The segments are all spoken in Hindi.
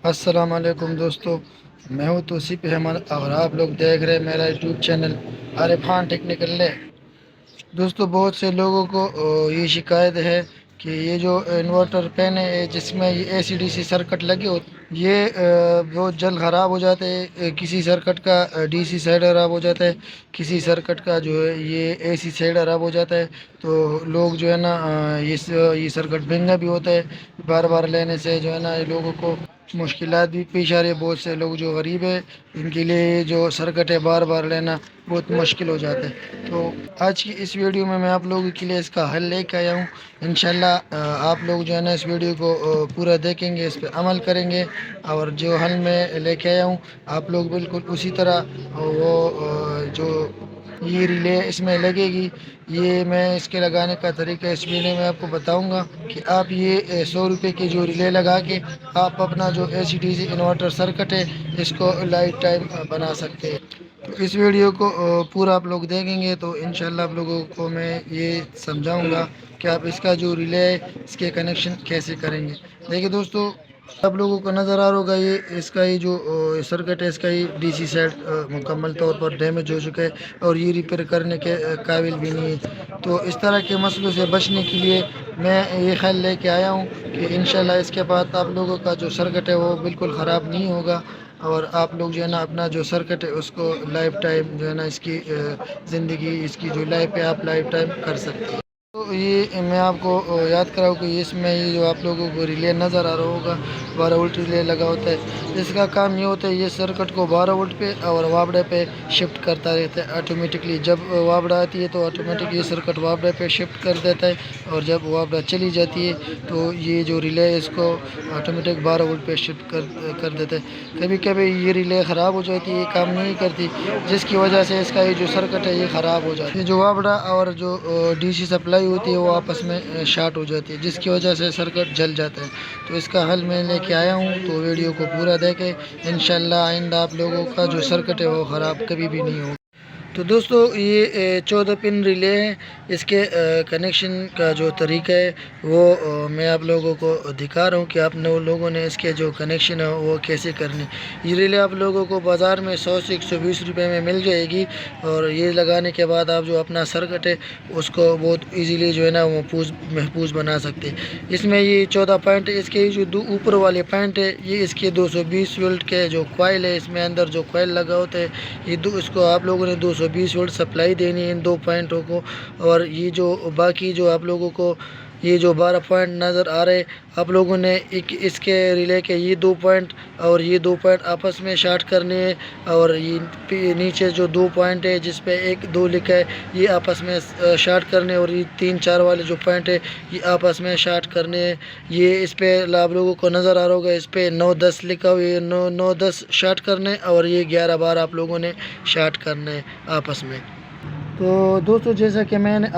अस्सलाम वालेकुम दोस्तों। मैं हूं तौसीफ अहमद और आप लोग देख रहे हैं मेरा YouTube channel Arif Khan technical lab. दोस्तों, बहुत से लोगों को ये शिकायत है कि ये जो इन्वर्टर फैन है जिसमें ये एसी-डीसी सर्किट लगे होते ये बहुत जल्द ख़राब हो जाते हैं। किसी सर्किट का डीसी साइड ख़राब हो जाता है, किसी सर्किट का जो है ये एसी साइड ख़राब हो जाता है। तो लोग जो है ना ये सर्किट महंगा भी होता है। बार बार लेने से जो है ना ये लोगों को मुश्किलात भी पेश आ रही है। बहुत से लोग जो गरीब है इनके लिए जो सर्किट है बार बार लेना बहुत मुश्किल हो जाता है। तो आज की इस वीडियो में मैं आप लोगों के लिए इसका हल लेके आया हूँ। इंशाल्लाह आप लोग जो है ना इस वीडियो को पूरा देखेंगे, इस पर अमल करेंगे और जो हल मैं लेके आया हूँ आप लोग बिल्कुल उसी तरह वो जो ये रिले इसमें लगेगी, ये मैं इसके लगाने का तरीका इस वीडियो में आपको बताऊंगा कि आप ये 100 रुपये की जो रिले लगा के आप अपना जो एसी डीसी इन्वर्टर सर्किट है इसको लाइफ टाइम बना सकते हैं। तो इस वीडियो को पूरा आप लोग देखेंगे तो इंशाल्लाह आप लोगों को मैं ये समझाऊंगा कि आप इसका जो रिले है इसके कनेक्शन कैसे करेंगे। देखिए दोस्तों, आप लोगों को नज़र आ रहा होगा ये इसका ये जो सर्किट है इसका ये डीसी साइड मुकम्मल तौर पर डैमेज हो चुका है और ये रिपेयर करने के काबिल भी नहीं है। तो इस तरह के मसलों से बचने के लिए मैं ये ख्याल लेके आया हूँ कि इंशाल्लाह इसके बाद आप लोगों का जो सर्किट है वो बिल्कुल ख़राब नहीं होगा और आप लोग जो है ना अपना जो सर्किट है उसको लाइफ टाइम जो है ना इसकी ज़िंदगी इसकी जो लाइफ है आप लाइफ टाइम कर सकते हैं। तो ये मैं आपको याद कराऊँ कि इसमें ये जो आप लोगों को रिले नज़र आ रहा होगा 12 वोल्ट रिले लगा होता है। इसका काम ये होता है ये सर्किट को 12 वोल्ट पे और वापड़े पे शिफ्ट करता रहता है ऑटोमेटिकली। जब वापड़ा आती है तो ऑटोमेटिक ये सर्किट वापड़े पे शिफ्ट कर देता है और जब वापड़ा चली जाती है तो ये जो रिले है इसको ऑटोमेटिक 12 वोल्ट पे शिफ्ट कर देता है। कभी कभी ये रिले ख़राब हो जाती है, ये काम नहीं करती, जिसकी वजह से इसका ये जो सर्किट है ये ख़राब हो जाता है। ये जो वापड़ा और जो डीसी सप्लाई होती है वो आपस में शॉर्ट हो जाती है, जिसकी वजह से सर्किट जल जाता है। तो इसका हल मैं लेके आया हूँ, तो वीडियो को पूरा देखें। इंशाल्लाह आइंदा आप लोगों का जो सर्किट है वो ख़राब कभी भी नहीं होगा। तो दोस्तों ये 14 पिन रिले है। इसके कनेक्शन का जो तरीका है वो मैं आप लोगों को दिखा रहा हूँ कि आप लोगों ने इसके जो कनेक्शन है वो कैसे करनी। ये रिले आप लोगों को बाज़ार में 100 से 120 रुपये में मिल जाएगी और ये लगाने के बाद आप जो अपना सर्किट है उसको बहुत इजीली जो है ना वो महफूज बना सकते हैं। इसमें ये 14 पॉइंट है। इसके जो ऊपर वाले पॉइंट है ये इसके 220 वोल्ट के जो कॉइल है इसमें अंदर जो कॉइल लगा होता है ये इसको आप लोगों ने 220 वोल्ट सप्लाई देनी है इन दो पॉइंटों को। और ये जो बाकी जो आप लोगों को ये जो 12 पॉइंट नज़र आ रहे आप लोगों ने एक इसके रिले के ये 2 पॉइंट और ये 2 पॉइंट आपस में शार्ट करने हैं और ये नीचे जो 2 पॉइंट है जिस पे 1 2 लिखा है ये आपस में शार्ट करने और ये 3 4 वाले जो पॉइंट है ये आपस में शार्ट करने हैं। ये इस पे आप लोगों को नज़र आ रहा होगा इस पे 9 10 लिखा हुआ है, ये 9 10 शार्ट करने और ये 11 12 आप लोगों ने शार्ट करने आपस में। तो दोस्तों जैसा कि मैंने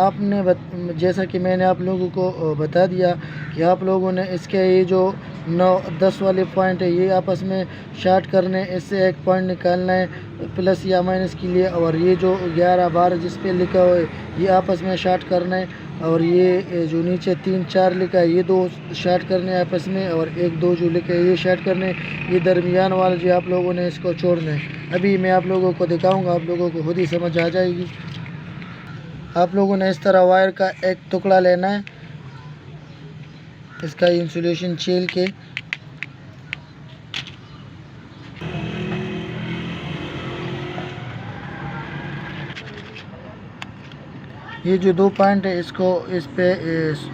आप लोगों को बता दिया कि आप लोगों ने इसके ये जो 9 10 वाले पॉइंट है ये आपस में शार्ट करने, इससे एक पॉइंट निकालना है प्लस या माइनस के लिए और ये जो 11 12 जिस पे लिखा हुआ है ये आपस में शार्ट करना है और ये जो नीचे 3 4 लिखा है ये 2 शार्ट करने आपस में और 1 2 जो लिखा है ये शार्ट करने। ये दरमियान वाला जो आप लोगों ने इसको छोड़ना है। अभी मैं आप लोगों को दिखाऊंगा, आप लोगों को खुद ही समझ आ जाएगी। आप लोगों ने इस तरह वायर का एक टुकड़ा लेना है, इसका इंसुलेशन छील के ये जो 2 पॉइंट है इसको इस पे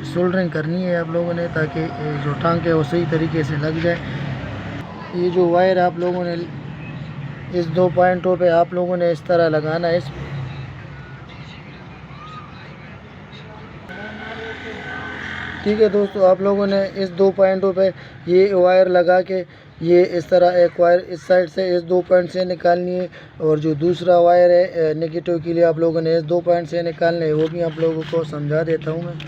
सोल्डरिंग करनी है आप लोगों ने ताकि जो टांग है वो सही तरीके से लग जाए। ये जो वायर आप लोगों ने इस 2 पॉइंटों पे आप लोगों ने इस तरह लगाना है। ठीक है दोस्तों, आप लोगों ने इस 2 पॉइंटों पे ये वायर लगा के ये इस तरह एक वायर इस साइड से इस 2 पॉइंट से निकालनी है और जो दूसरा वायर है नेगेटिव के लिए आप लोगों ने इस 2 पॉइंट से निकालना है, वो भी आप लोगों को समझा देता हूँ मैं।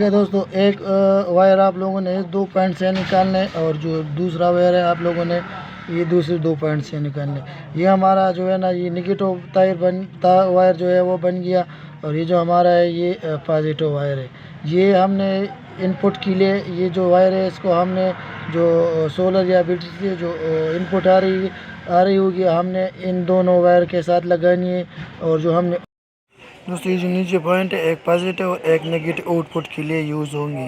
है दोस्तों, एक वायर आप लोगों ने इस 2 पॉइंट से निकालना है और जो दूसरा वायर है आप लोगों ने ये दूसरे 2 पॉइंट से निकालना है। ये हमारा जो है ना ये नेगेटिव वायर जो है वो बन गया, और ये जो हमारा है ये पॉजिटिव वायर है। ये हमने इनपुट के लिए ये जो वायर है इसको हमने जो सोलर या बैटरी से जो इनपुट आ रही होगी हमने इन दोनों वायर के साथ लगानी है। और जो हमने दोस्तों ये जो नीचे पॉइंट है एक पॉजिटिव और एक नेगेटिव आउटपुट के लिए यूज़ होंगी।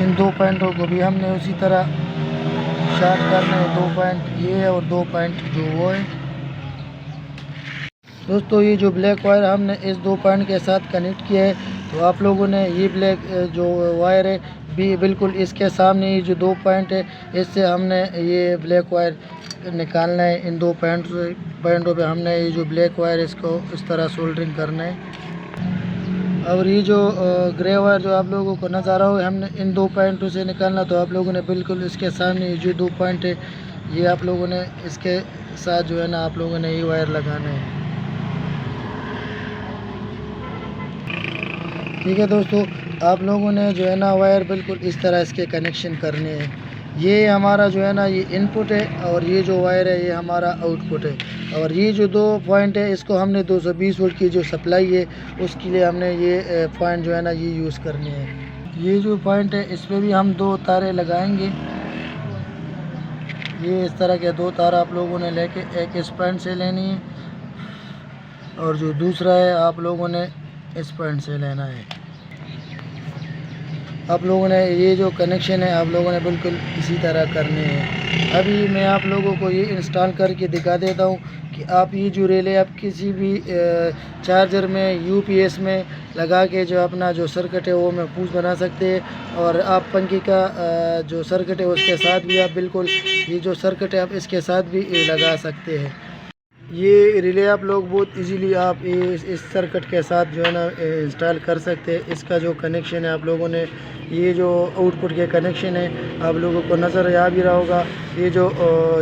इन 2 पॉइंटों को भी हमने उसी तरह शार्ट करना है। 2 पॉइंट ये है और 2 पॉइंट जो वो है। दोस्तों ये जो ब्लैक वायर हमने इस 2 पॉइंट के साथ कनेक्ट किया है, तो आप लोगों ने ये ब्लैक जो वायर है भी बिल्कुल इसके सामने ये जो 2 पॉइंट है इससे हमने ये ब्लैक वायर निकालना है। इन 2 पॉइंटों पे हमने ये जो ब्लैक वायर इसको इस तरह सोल्डरिंग करना है। और ये जो ग्रे वायर जो आप लोगों को नज़र आ रहा है हमने इन 2 पॉइंटों से निकालना, तो आप लोगों ने बिल्कुल इसके सामने ये जो 2 पॉइंट है ये आप लोगों ने इसके साथ जो है ना आप लोगों ने ये वायर लगाना है। ठीक है दोस्तों, आप लोगों ने जो है ना वायर बिल्कुल इस तरह इसके कनेक्शन करने हैं। ये हमारा जो है ना ये इनपुट है और ये जो वायर है ये हमारा आउटपुट है। और ये जो 2 पॉइंट है इसको हमने 220 वोल्ट की जो सप्लाई है उसके लिए हमने ये पॉइंट जो है ना ये यूज़ करने हैं। ये जो पॉइंट है इस पर भी हम 2 तारे लगाएंगे। ये इस तरह के 2 तार आप लोगों ने लेके एक इस पॉइंट से लेनी है और जो दूसरा है आप लोगों ने इस पॉइंट से लेना है। आप लोगों ने ये जो कनेक्शन है आप लोगों ने बिल्कुल इसी तरह करने हैं। अभी मैं आप लोगों को ये इंस्टॉल करके दिखा देता हूँ कि आप ये जो रेले आप किसी भी चार्जर में यूपीएस में लगा के जो अपना जो सर्किट है वो महफूज बना सकते हैं। और आप पंखे का जो सर्किट है उसके साथ भी आप बिल्कुल ये जो सर्किट है आप इसके साथ भी लगा सकते हैं। ये रिले आप लोग बहुत इजीली आप इस सर्किट के साथ जो है ना इंस्टॉल कर सकते हैं। इसका जो कनेक्शन है आप लोगों ने ये जो आउटपुट के कनेक्शन है आप लोगों को नज़र आ भी रहा होगा। ये जो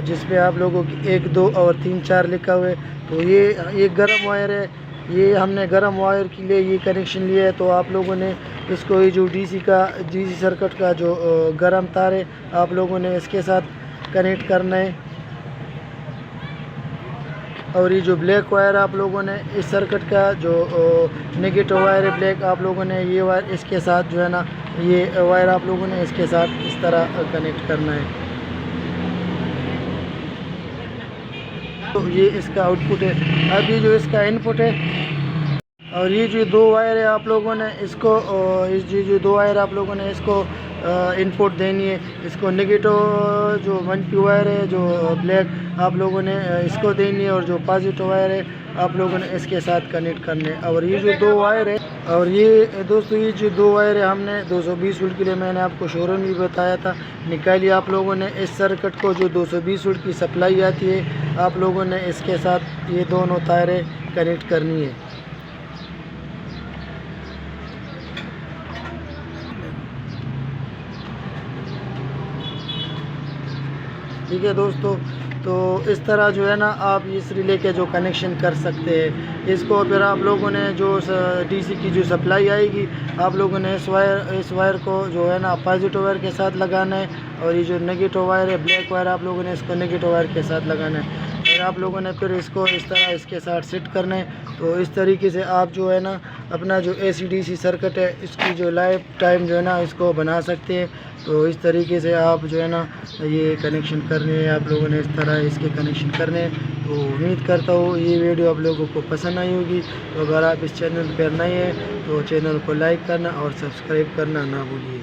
जिस पे आप लोगों की 1 2 और 3 4 लिखा हुआ है, तो ये गर्म वायर है। ये हमने गर्म वायर के लिए ये कनेक्शन लिया है। तो आप लोगों ने इसको ये जो डीसी सर्किट का जो गर्म तार है आप लोगों ने इसके साथ कनेक्ट करना है। और ये जो ब्लैक वायर आप लोगों ने इस सर्किट का जो नेगेटिव वायर है ब्लैक आप लोगों ने ये वायर इसके साथ जो है ना ये वायर आप लोगों ने इसके साथ इस तरह कनेक्ट करना है। तो ये इसका आउटपुट है। अब ये जो इसका इनपुट है और ये जो 2 वायर है आप लोगों ने इसको इस जो 2 वायर आप लोगों ने इसको इनपुट देनी है। इसको नेगेटिव जो 1P वायर है जो ब्लैक आप लोगों ने इसको देनी है और जो पॉजिटिव वायर है आप लोगों ने इसके साथ कनेक्ट करने है। और ये जो 2 वायर है और ये दोस्तों ये जो 2 वायर है हमने 220 वोल्ट के लिए मैंने आपको शोरूम भी बताया था निकालिए। आप लोगों ने इस सर्किट को जो 220 वोल्ट की सप्लाई आती है आप लोगों ने इसके साथ ये दोनों तारें कनेक्ट करनी है। ठीक है दोस्तों, तो इस तरह जो है ना आप इस रिले के जो कनेक्शन कर सकते हैं। इसको फिर आप लोगों ने जो डीसी की जो सप्लाई आएगी आप लोगों ने इस वायर को जो है ना पॉजिटिव वायर के साथ लगाना है। और ये जो नेगेटिव वायर है ब्लैक वायर आप लोगों ने इसको नेगेटिव वायर के साथ लगाना है। और आप लोगों ने फिर इसको इस तरह इसके साथ सेट करना है। तो इस तरीके से आप जो है ना अपना जो AC/DC सर्किट है इसकी जो लाइफ टाइम जो है ना इसको बना सकते हैं। तो इस तरीके से आप जो है ना ये कनेक्शन करने हैं आप लोगों ने इस तरह इसके कनेक्शन करने हैं। तो उम्मीद करता हूँ ये वीडियो आप लोगों को पसंद आई होगी। तो अगर आप इस चैनल पर नए हैं तो चैनल को लाइक करना और सब्सक्राइब करना ना भूलिए।